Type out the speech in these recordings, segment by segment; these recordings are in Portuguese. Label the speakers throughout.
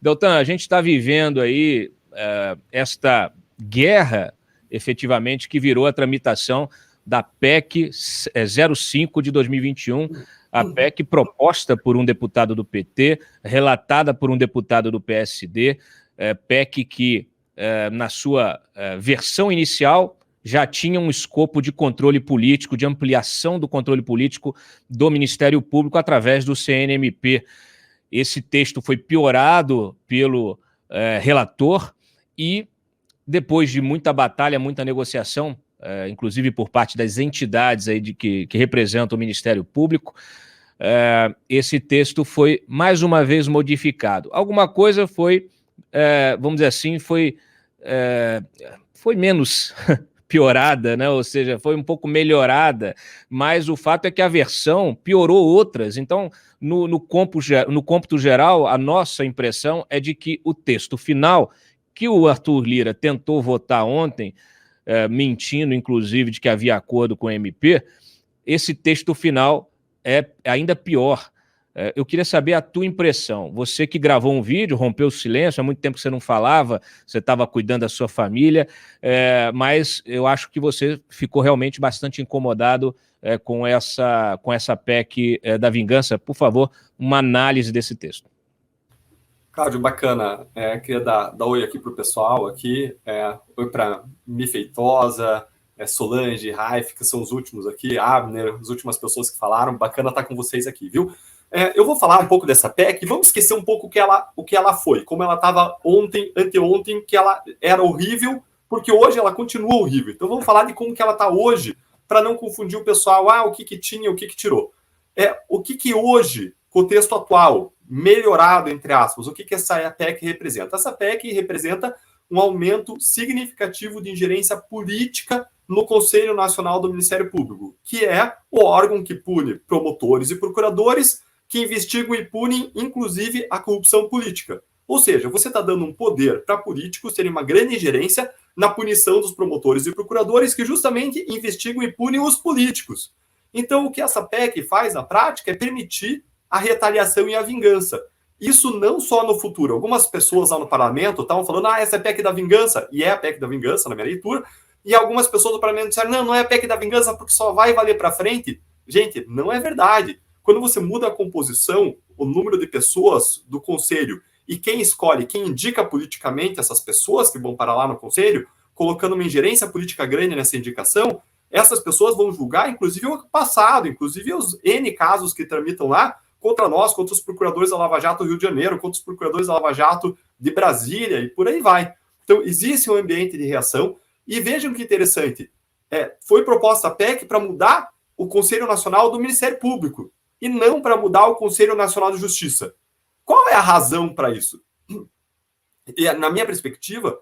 Speaker 1: Deltan, a gente está vivendo aí esta guerra, efetivamente, que virou a tramitação da PEC 05 de 2021, a PEC proposta por um deputado do PT, relatada por um deputado do PSD, PEC que, na sua versão inicial, já tinha um escopo de controle político, de ampliação do controle político do Ministério Público através do CNMP. Esse texto foi piorado pelo relator e, depois de muita batalha, muita negociação, inclusive por parte das entidades aí que representam o Ministério Público, esse texto foi mais uma vez modificado. Alguma coisa foi, vamos dizer assim, foi menos piorada, né? Ou seja, foi um pouco melhorada, mas o fato é que a versão piorou outras. Então, no cômputo geral, a nossa impressão é de que o texto final, que o Arthur Lira tentou votar ontem, mentindo, inclusive, de que havia acordo com o MP, esse texto final é ainda pior. Eu queria saber a tua impressão. Você que gravou um vídeo, rompeu o silêncio, há muito tempo que você não falava, você estava cuidando da sua família, mas eu acho que você ficou realmente bastante incomodado com essa PEC da vingança. Por favor, uma análise desse texto.
Speaker 2: Cláudio, bacana. Queria dar oi aqui para o pessoal. Oi para Mi Feitosa, Solange, Raif, que são os últimos aqui, Abner, as últimas pessoas que falaram. Bacana estar com vocês aqui, viu? Eu vou falar um pouco dessa PEC e vamos esquecer um pouco o que ela foi, como ela estava ontem, anteontem, que ela era horrível, porque hoje ela continua horrível. Então vamos falar de como que ela está hoje, para não confundir o pessoal, o que tinha, o que tirou. O que hoje, contexto atual, melhorado, entre aspas, o que essa PEC representa? Essa PEC representa um aumento significativo de ingerência política no Conselho Nacional do Ministério Público, que é o órgão que pune promotores e procuradores que investigam e punem, inclusive, a corrupção política. Ou seja, você está dando um poder para políticos terem uma grande ingerência na punição dos promotores e procuradores que justamente investigam e punem os políticos. Então, o que essa PEC faz na prática é permitir a retaliação e a vingança. Isso não só no futuro. Algumas pessoas lá no parlamento estavam falando, essa é a PEC da vingança, e é a PEC da vingança, na minha leitura, e algumas pessoas do parlamento disseram, não é a PEC da vingança porque só vai valer para frente. Gente, não é verdade. Quando você muda a composição, o número de pessoas do conselho e quem escolhe, quem indica politicamente essas pessoas que vão para lá no conselho, colocando uma ingerência política grande nessa indicação, essas pessoas vão julgar, inclusive, o passado, inclusive os N casos que tramitam lá contra nós, contra os procuradores da Lava Jato do Rio de Janeiro, contra os procuradores da Lava Jato de Brasília e por aí vai. Então, existe um ambiente de reação e vejam que interessante, foi proposta a PEC para mudar o Conselho Nacional do Ministério Público e não para mudar o Conselho Nacional de Justiça. Qual é a razão para isso? E, na minha perspectiva,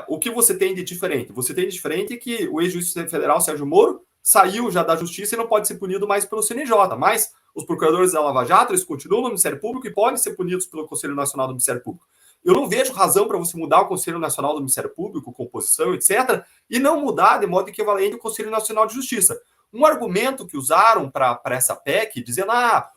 Speaker 2: o que você tem de diferente? Você tem de diferente que o ex-juiz federal Sérgio Moro saiu já da Justiça e não pode ser punido mais pelo CNJ, mas os procuradores da Lava Jato, eles continuam no Ministério Público e podem ser punidos pelo Conselho Nacional do Ministério Público. Eu não vejo razão para você mudar o Conselho Nacional do Ministério Público, composição, etc., e não mudar de modo equivalente o Conselho Nacional de Justiça. Um argumento que usaram para essa PEC, dizendo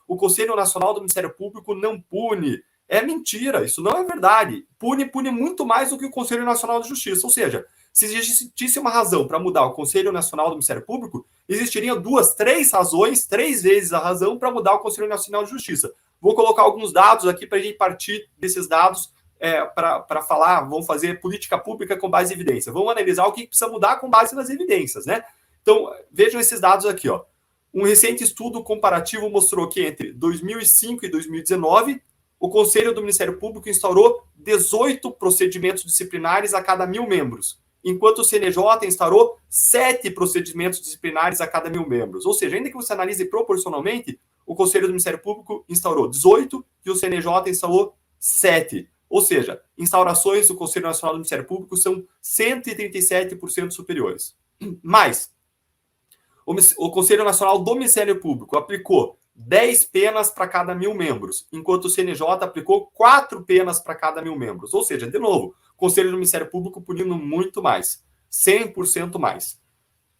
Speaker 2: o Conselho Nacional do Ministério Público não pune. É mentira, isso não é verdade. Pune muito mais do que o Conselho Nacional de Justiça. Ou seja, se existisse uma razão para mudar o Conselho Nacional do Ministério Público, existiriam 2, 3 razões, 3 vezes a razão para mudar o Conselho Nacional de Justiça. Vou colocar alguns dados aqui para a gente partir desses dados para falar, vamos fazer política pública com base em evidência. Vamos analisar o que precisa mudar com base nas evidências, né? Então, vejam esses dados aqui, ó. Um recente estudo comparativo mostrou que entre 2005 e 2019, o Conselho do Ministério Público instaurou 18 procedimentos disciplinares a cada 1.000 membros, enquanto o CNJ instaurou 7 procedimentos disciplinares a cada 1.000 membros. Ou seja, ainda que você analise proporcionalmente, o Conselho do Ministério Público instaurou 18 e o CNJ instaurou 7. Ou seja, instaurações do Conselho Nacional do Ministério Público são 137% superiores. Mas o Conselho Nacional do Ministério Público aplicou 10 penas para cada 1.000 membros, enquanto o CNJ aplicou 4 penas para cada 1.000 membros. Ou seja, de novo, o Conselho do Ministério Público punindo muito mais, 100% mais.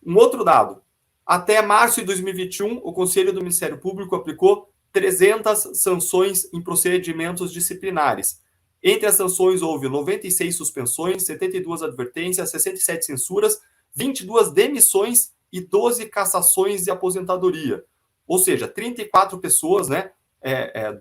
Speaker 2: Um outro dado, até março de 2021, o Conselho do Ministério Público aplicou 300 sanções em procedimentos disciplinares. Entre as sanções houve 96 suspensões, 72 advertências, 67 censuras, 22 demissões e 12 cassações de aposentadoria. Ou seja, 34 pessoas, né?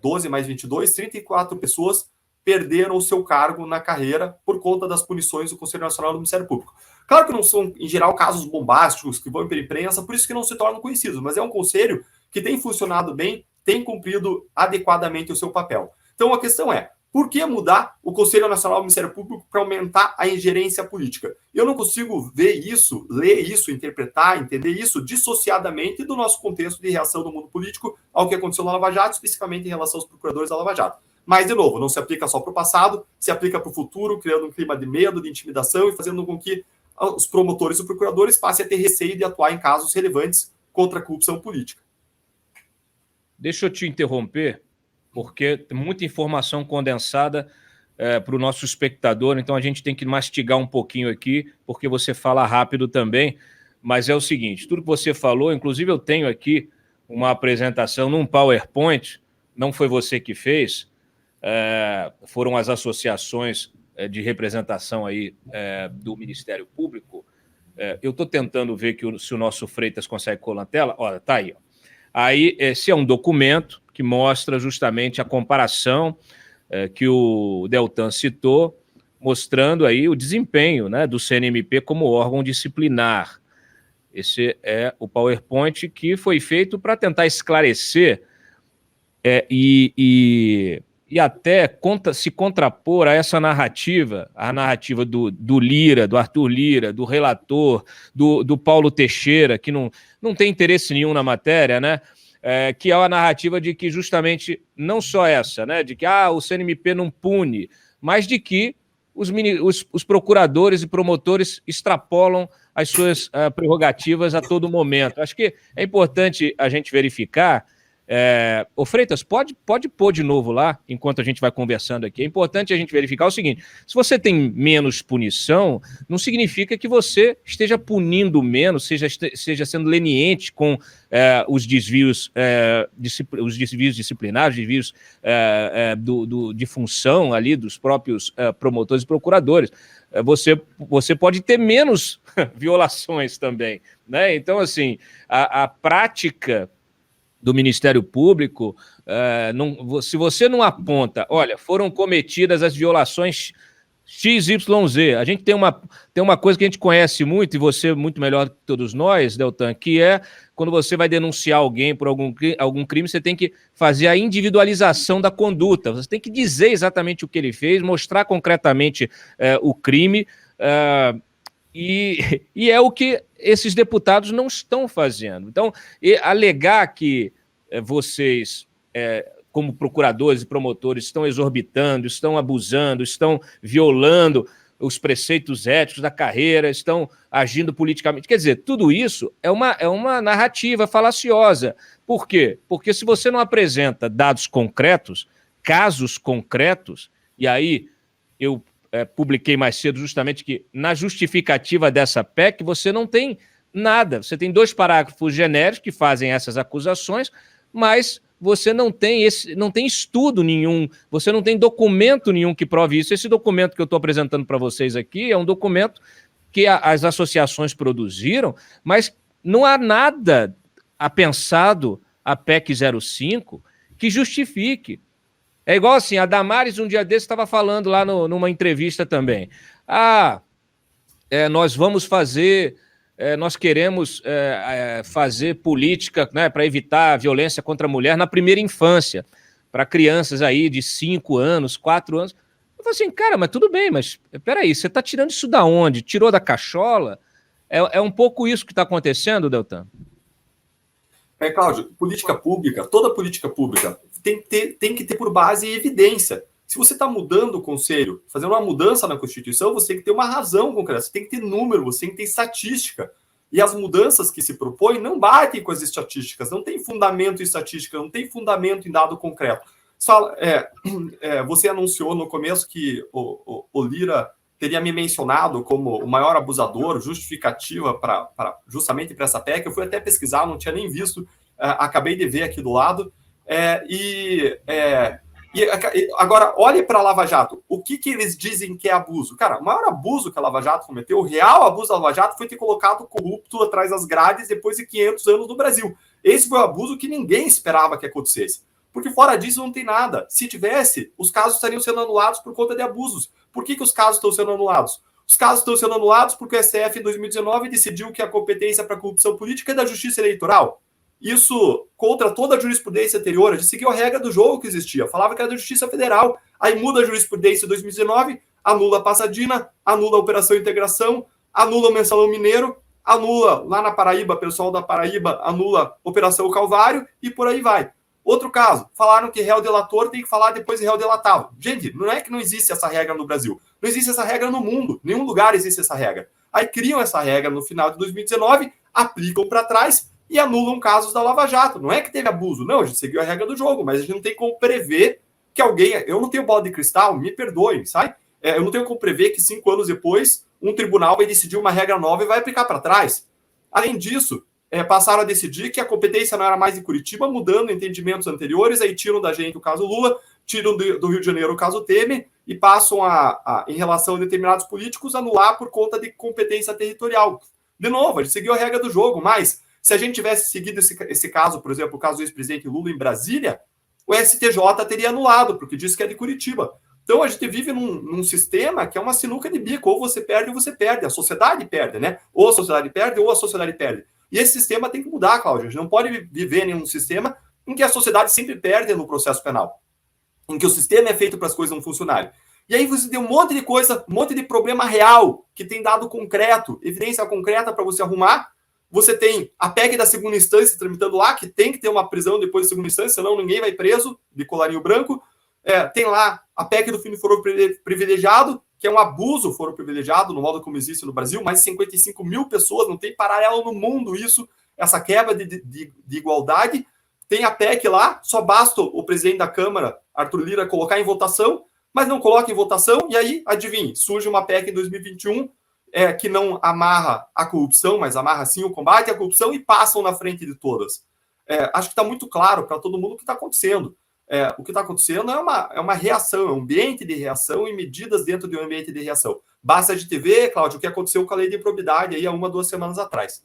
Speaker 2: 12 mais 22, 34 pessoas perderam o seu cargo na carreira por conta das punições do Conselho Nacional do Ministério Público. Claro que não são, em geral, casos bombásticos que vão para a imprensa, por isso que não se tornam conhecidos, mas é um conselho que tem funcionado bem, tem cumprido adequadamente o seu papel. Então, a questão é, por que mudar o Conselho Nacional do Ministério Público para aumentar a ingerência política? Eu não consigo ver isso, ler isso, interpretar, entender isso dissociadamente do nosso contexto de reação do mundo político ao que aconteceu na Lava Jato, especificamente em relação aos procuradores da Lava Jato. Mas, de novo, não se aplica só para o passado, se aplica para o futuro, criando um clima de medo, de intimidação e fazendo com que os promotores e procuradores passem a ter receio de atuar em casos relevantes contra a corrupção política.
Speaker 1: Deixa eu te interromper, porque tem muita informação condensada para o nosso espectador, então a gente tem que mastigar um pouquinho aqui, porque você fala rápido também, mas é o seguinte, tudo que você falou, inclusive eu tenho aqui uma apresentação num PowerPoint, não foi você que fez, foram as associações de representação aí do Ministério Público. Eu estou tentando ver se o nosso Freitas consegue colar na tela. Olha, está aí. Aí, esse é um documento que mostra justamente a comparação que o Deltan citou, mostrando aí o desempenho, né, do CNMP como órgão disciplinar. Esse é o PowerPoint que foi feito para tentar esclarecer e até se contrapor a essa narrativa, a narrativa do Lira, do Arthur Lira, do relator, do Paulo Teixeira, que não tem interesse nenhum na matéria, né? Que é a narrativa de que justamente, não só essa, né? De que o CNMP não pune, mas de que os procuradores e promotores extrapolam as suas prerrogativas a todo momento. Acho que é importante a gente verificar. Ô Freitas, pode pôr de novo lá, enquanto a gente vai conversando aqui. É importante a gente verificar o seguinte: se você tem menos punição, não significa que você esteja punindo menos, seja sendo leniente com os desvios disciplinares, desvios de função ali dos próprios promotores e procuradores. Você pode ter menos violações também, né? Então, assim, a prática do Ministério Público, se você não aponta, olha, foram cometidas as violações XYZ, a gente tem uma coisa que a gente conhece muito, e você muito melhor que todos nós, Deltan, que é quando você vai denunciar alguém por algum crime, você tem que fazer a individualização da conduta, você tem que dizer exatamente o que ele fez, mostrar concretamente o crime, e é o que esses deputados não estão fazendo. Então, alegar que vocês, como procuradores e promotores, estão exorbitando, estão abusando, estão violando os preceitos éticos da carreira, estão agindo politicamente. Quer dizer, tudo isso é uma narrativa falaciosa. Por quê? Porque se você não apresenta dados concretos, casos concretos, e aí eu publiquei mais cedo justamente que na justificativa dessa PEC você não tem nada, você tem 2 parágrafos genéricos que fazem essas acusações, mas você não tem estudo nenhum, você não tem documento nenhum que prove isso. Esse documento que eu estou apresentando para vocês aqui é um documento que as associações produziram, mas não há nada apensado a PEC 05 que justifique. É igual assim, a Damares um dia desse estava falando lá numa entrevista também. Nós vamos fazer, nós queremos fazer política, né, para evitar a violência contra a mulher na primeira infância, para crianças aí de 5 anos, 4 anos. Eu falei assim, cara, mas tudo bem, mas peraí, você está tirando isso da onde? Tirou da cachola? É um pouco isso que está acontecendo, Deltan?
Speaker 2: Cláudio, política pública, toda política pública tem que ter por base evidência. Se você está mudando o conselho, fazendo uma mudança na Constituição, você tem que ter uma razão concreta, você tem que ter número, você tem que ter estatística. E as mudanças que se propõem não batem com as estatísticas, não tem fundamento em estatística, não tem fundamento em dado concreto. Você anunciou no começo que o Lira teria me mencionado como o maior abusador, justificativa justamente para essa PEC. Eu fui até pesquisar, não tinha nem visto, acabei de ver aqui do lado. Agora, olhe para a Lava Jato. O que eles dizem que é abuso? Cara, o maior abuso que a Lava Jato cometeu, o real abuso da Lava Jato, foi ter colocado o corrupto atrás das grades depois de 500 anos no Brasil. Esse foi o abuso que ninguém esperava que acontecesse. Porque fora disso não tem nada. Se tivesse, os casos estariam sendo anulados por conta de abusos. Por que os casos estão sendo anulados? Os casos estão sendo anulados porque o STF, em 2019, decidiu que a competência para corrupção política é da Justiça Eleitoral. Isso contra toda a jurisprudência anterior, a gente seguiu a regra do jogo que existia, falava que era da Justiça Federal, aí muda a jurisprudência em 2019, anula a Passadina, anula a Operação Integração, anula o Mensalão Mineiro, anula lá na Paraíba, pessoal da Paraíba, anula a Operação Calvário e por aí vai. Outro caso, falaram que réu delator tem que falar depois de réu delatado. Gente, não é que não existe essa regra no Brasil, não existe essa regra no mundo, em nenhum lugar existe essa regra. Aí criam essa regra no final de 2019, aplicam para trás e anulam casos da Lava Jato. Não é que teve abuso, não, a gente seguiu a regra do jogo, mas a gente não tem como prever que alguém... Eu não tenho bola de cristal, me perdoem, sabe? Eu não tenho como prever que 5 anos depois um tribunal vai decidir uma regra nova e vai aplicar para trás. Além disso, passaram a decidir que a competência não era mais em Curitiba, mudando entendimentos anteriores, aí tiram da gente o caso Lula, tiram do Rio de Janeiro o caso Temer e passam em relação a determinados políticos, anular por conta de competência territorial. De novo, a gente seguiu a regra do jogo, mas se a gente tivesse seguido esse caso, por exemplo, o caso do ex-presidente Lula em Brasília, o STJ teria anulado, porque disse que é de Curitiba. Então a gente vive num sistema que é uma sinuca de bico, ou você perde ou você perde, a sociedade perde, né? Ou a sociedade perde ou a sociedade perde. E esse sistema tem que mudar, Cláudio. A gente não pode viver em um sistema em que a sociedade sempre perde no processo penal, em que o sistema é feito para as coisas não funcionarem. E aí você tem um monte de coisa, um monte de problema real, que tem dado concreto, evidência concreta para você arrumar. Você tem a PEC da segunda instância tramitando lá, que tem que ter uma prisão depois da segunda instância, senão ninguém vai preso, de colarinho branco. Tem lá a PEC do fim do foro privilegiado, que é um abuso foro privilegiado, no modo como existe no Brasil, mais de 55 mil pessoas, não tem paralelo no mundo isso, essa quebra de igualdade. Tem a PEC lá, só basta o presidente da Câmara, Arthur Lira, colocar em votação, mas não coloca em votação, e aí, adivinhe, surge uma PEC em 2021, que não amarra a corrupção, mas amarra sim o combate à corrupção e passam na frente de todas. Acho que está muito claro para todo mundo o que está acontecendo. O que está acontecendo é uma reação, é um ambiente de reação e medidas dentro de um ambiente de reação. Basta de ver, Cláudio, o que aconteceu com a lei de improbidade aí há 1 ou 2 semanas atrás.